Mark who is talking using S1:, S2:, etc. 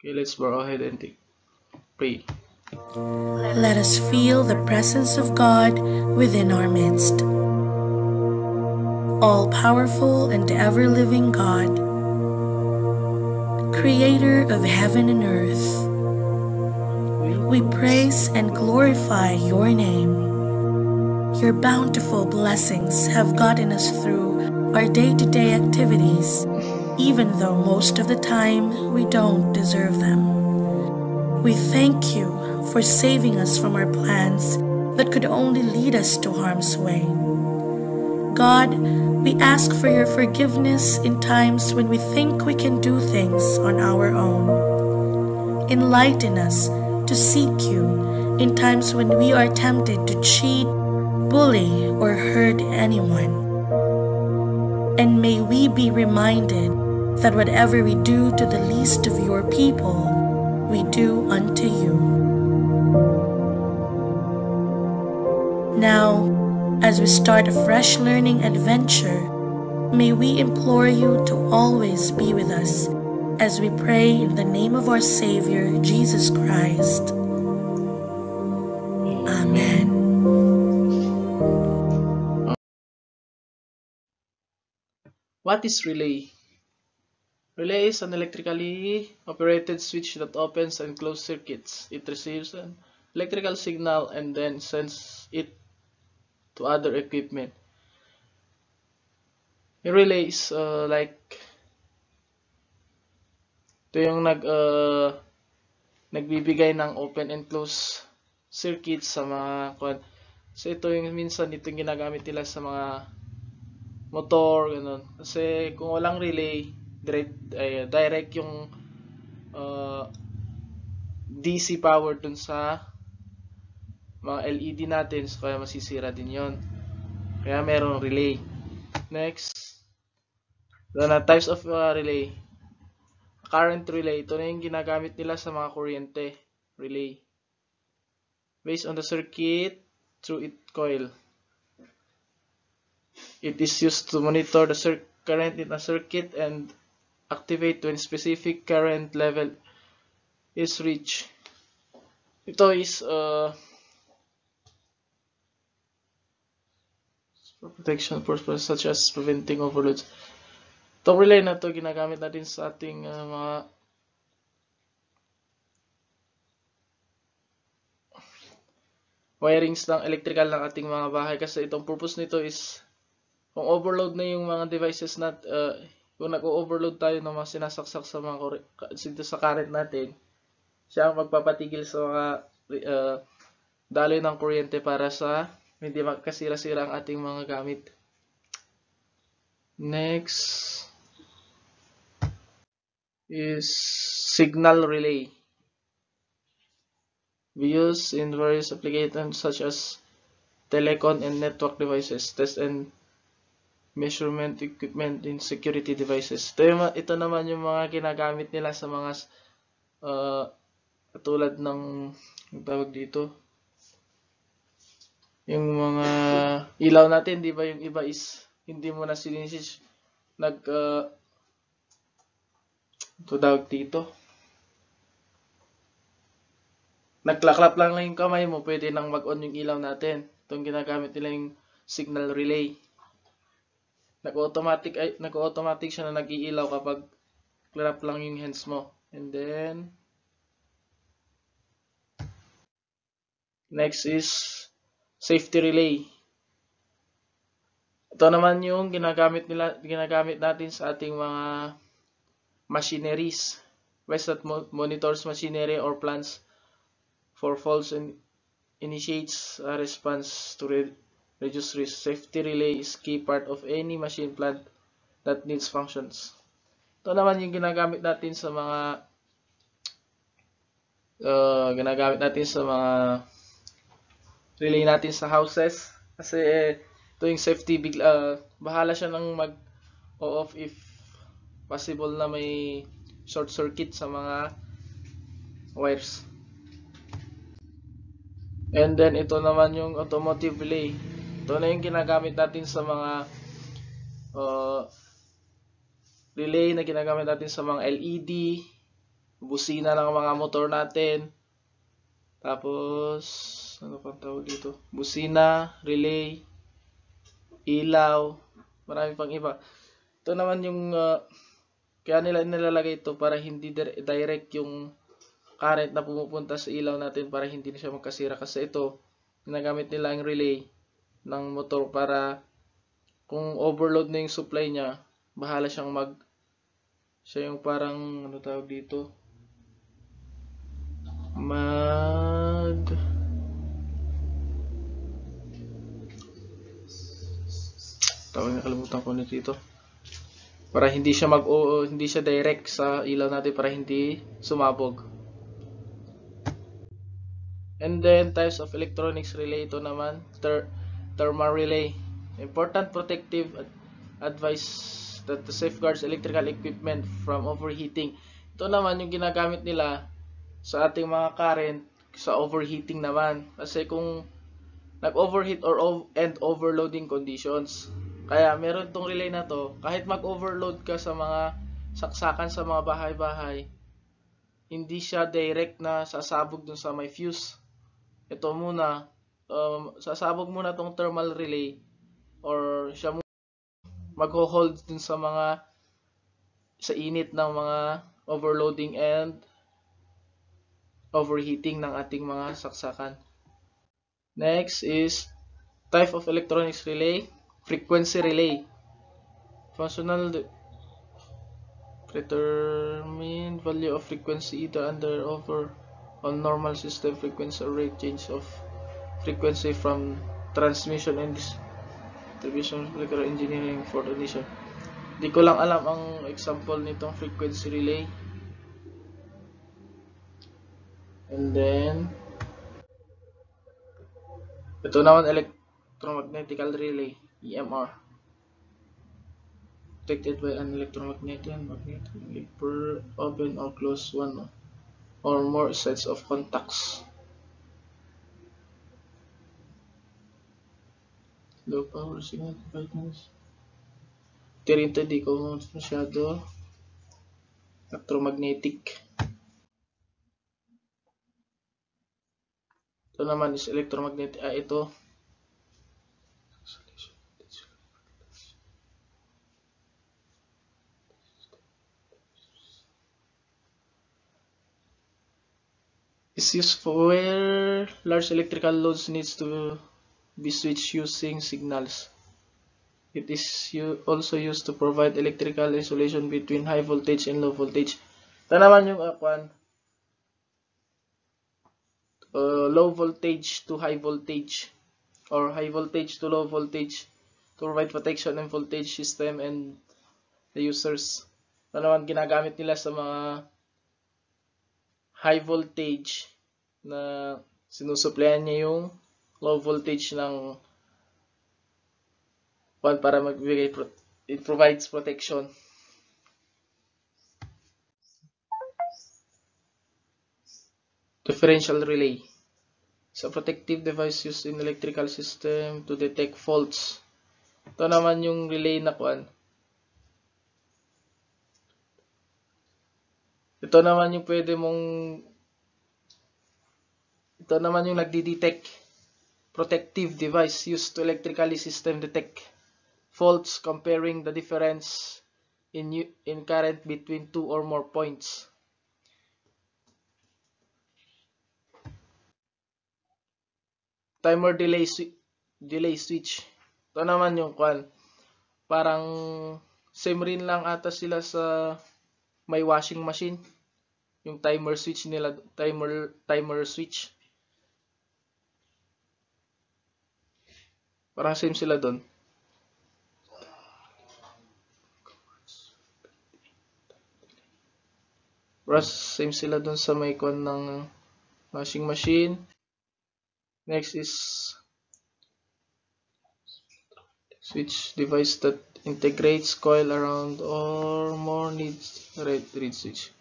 S1: Okay, let's go ahead and pray.
S2: Let us feel the presence of God within our midst. All-powerful and ever-living God, Creator of heaven and earth, we praise and glorify your name. Your bountiful blessings have gotten us through our day-to-day activities, even though most of the time we don't deserve them. We thank you for saving us from our plans that could only lead us to harm's way. God, we ask for your forgiveness in times when we think we can do things on our own. Enlighten us to seek you in times when we are tempted to cheat, bully, or hurt anyone. And may we be reminded that whatever we do to the least of your people, we do unto you. Now, as we start a fresh learning adventure, may we implore you to always be with us as we pray in the name of our Savior, Jesus Christ. Amen.
S1: What is relay? Relay is an electrically operated switch that opens and closes circuits. It receives an electrical signal and then sends it to other equipment. Yung relay is like ito yung nagbibigay ng open and close circuits sa mga so ito yung minsan ito yung ginagamit nila sa mga motor ganun. Kasi kung walang relay, direct yung DC power dun sa mga LED natin, so kaya masisira din yon. Kaya merong relay. Next, the types of relay. Current relay, ito na yung ginagamit nila sa mga kuryente relay. Based on the circuit through its coil. It is used to monitor the current in a circuit and activate when specific current level is reached. Ito is protection purposes such as preventing overloads. Itong relay na to ginagamit natin sa ating mga wirings ng electrical ng ating mga bahay kasi itong purpose nito is kung overload na yung mga devices kung nag-overload tayo ng mga sinasaksak sa mga sa current natin, siya ang magpapatigil sa mga daloy ng kuryente para sa hindi magkasira-sira ang ating mga gamit. Next is signal relay. We use in various applications such as telecom and network devices, test and measurement equipment in security devices. Ito naman yung mga ginagamit nila sa mga katulad ng tawag dito, yung mga ilaw natin, di ba yung iba is hindi mo na sinisich tawag dito, nagklaklap lang yung kamay mo, pwede nang mag-on yung ilaw natin. Itong ginagamit nila yung signal relay. Nag-automatic siya na nag-iilaw kapag clap lang yung hands mo. And then next is safety relay. Ito naman yung ginagamit natin sa ating mga machineries. Ways that monitors machinery or plants for faults and initiates a response to reduce risk. Safety relay is key part of any machine plant that needs functions. Ito naman yung ginagamit natin sa mga relay natin sa houses. Kasi ito yung safety, bahala siya ng mag-off if possible na may short circuit sa mga wires. And then ito naman yung automotive relay. Ito na yung ginagamit natin sa mga relay na ginagamit natin sa mga LED, busina ng mga motor natin. Tapos, ano pang tawag dito? Busina, relay, ilaw, marami pang iba. Ito naman yung, kaya nila nilalagay ito para hindi direct yung current na pumupunta sa ilaw natin para hindi na siya magkasira. Kasi ito, ginagamit nila yung relay ng motor para kung overload na yung supply niya, bahala siyang siya yung parang, ano tawag dito? Tawag nakalimutan ko na dito. Para hindi siya hindi siya direct sa ilaw natin para hindi sumabog. And then types of electronics relay, ito naman thermal relay. Important protective advice that safeguards electrical equipment from overheating. Ito naman yung ginagamit nila sa ating mga current sa overheating naman. Kasi kung nag-overheat and overloading conditions. Kaya meron itong relay na to, kahit mag-overload ka sa mga saksakan sa mga bahay-bahay, hindi siya direct na sasabog dun sa may fuse. Ito muna, sasabog muna tong thermal relay or siya muna mag-hold dun sa init ng mga overloading and overheating ng ating mga saksakan. Next is type of electronics relay, frequency relay. Functional determine value of frequency either under over on normal system frequency or rate change of frequency from transmission and distribution of electrical engineering for addition. Di ko lang alam ang example nitong frequency relay. And then ito naman electromagnetical relay, EMR. Protected by an electromagnetic per open or close one or more sets of contacts. Low power signal brightness. Ito di ko masyado. Electromagnetic. Ito naman is electromagnetic. Ito. Is used for where large electrical loads needs to be switched using signals. It is also used to provide electrical isolation between high voltage and low voltage. Ito naman yung low voltage to high voltage or high voltage to low voltage to provide protection and voltage system and the users. Ito naman ginagamit nila sa mga high voltage na sinusuplayan niya yung low voltage ng para magbigay, it provides protection. Differential relay. It's a protective device used in electrical system to detect faults. Ito naman yung relay na Ito naman yung ito naman yung nagdi-detect. Protective device used to electrically system detect faults comparing the difference in current between two or more points. Timer delay switch. Ito naman yung parang same rin lang ata sila sa may washing machine. Yung timer switch nila, timer switch. Parang same sila doon. Parang same sila doon sa may ng washing machine. Next is switch device that integrates coil around or more needs read switch.